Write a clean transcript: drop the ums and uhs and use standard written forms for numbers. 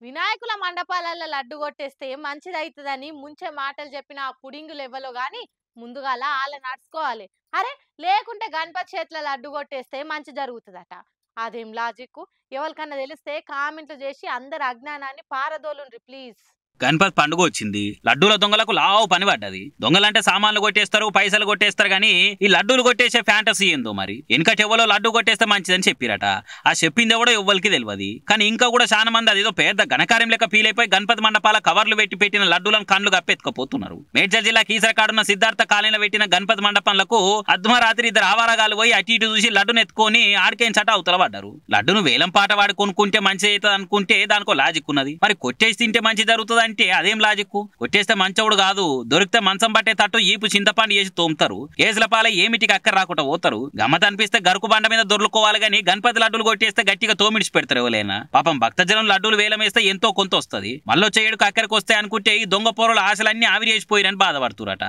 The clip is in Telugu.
వినాయకుల మండపాలలో లడ్డు కొట్టేస్తే మంచిదైతదని ముంచే మాటలు చెప్పిన ఆ పుడింగులు ఎవ్వలో గాని ముందుగాల ఆళ్ళ నడుచుకోవాలి. అరే లేకుంటే గణపతి చేతిలో లడ్డు కొట్టేస్తే మంచి జరుగుతుందట. అదేం లాజిక్కు? ఎవరికన్నా తెలిస్తే కామెంట్లు చేసి అందరి అజ్ఞానాన్ని పారదోలుండ్రి ప్లీజ్. గణపతి పండుగ వచ్చింది. లడ్డూల దొంగలకు లావు పని పడ్డది. దొంగలంటే సామాన్లు కొట్టేస్తారు, పైసలు కొట్టేస్తారు గానీ ఈ లడ్డూలు కొట్టేసే ఫ్యాంటసీ ఏందో మరి. వెనకటి ఎవరో లడ్డు కొట్టేస్తే మంచిదని చెప్పిరట. ఆ చెప్పింది ఎవడో ఎవ్వరికి తెలియదు. కానీ ఇంకా కూడా చాలా మంది అదేదో పెద్ద ఘనకార్యం లెక్క ఫీల్ అయిపోయి గణపతి మండపాల కవర్లు పెట్టిన లడ్డూలను కండ్లు కప్పెత్తుకపోతున్నారు. మేడ్చల్ జిల్లా కీసరకాడున్న సిద్ధార్థ కాలనీలో పెట్టిన గణపతి మండపంలకు అర్ధరాత్రి ఇద్దరు ఆవారగాలు పోయి అటు ఇటు చూసి లడ్డును ఎత్తుకొని ఆడికేం చట అవతల పడ్డారు. లడ్డును వేలం పాట వాడి కొనుక్కుంటే మంచి అవుతుంది అనుకుంటే దానికో లాజిక్ ఉన్నది. మరి కొట్టేసి తింటే మంచి జరుగుతుంది అంటే అదేం లాజిక్? కొట్టేస్తే మంచోడు కాదు, దొరికితే మంచం పట్టే తట్టు ఈపు చింతపండు చేసి తోముతారు. కేసుల పాల ఏమిటికి అక్కర రాకుండా పోతారు. గమ్మత్ అనిపిస్తే గరుకు బండ మీద దొర్లుకోవాలి గానీ గణపతి లడ్డూలు కొట్టేస్తే గట్టిగా తోమిడిచి పెడతారు ఎవరైనా. పాపం భక్తజనం లడ్డూలు వేలం వేస్తే ఎంతో కొంత వస్తుంది. మళ్ళీ చేయడుకు అక్కడికి వస్తాయి అనుకుంటే ఈ దొంగ పోరల ఆశలన్నీ ఆవిరి చేసిపోయిరని బాధపడుతురట.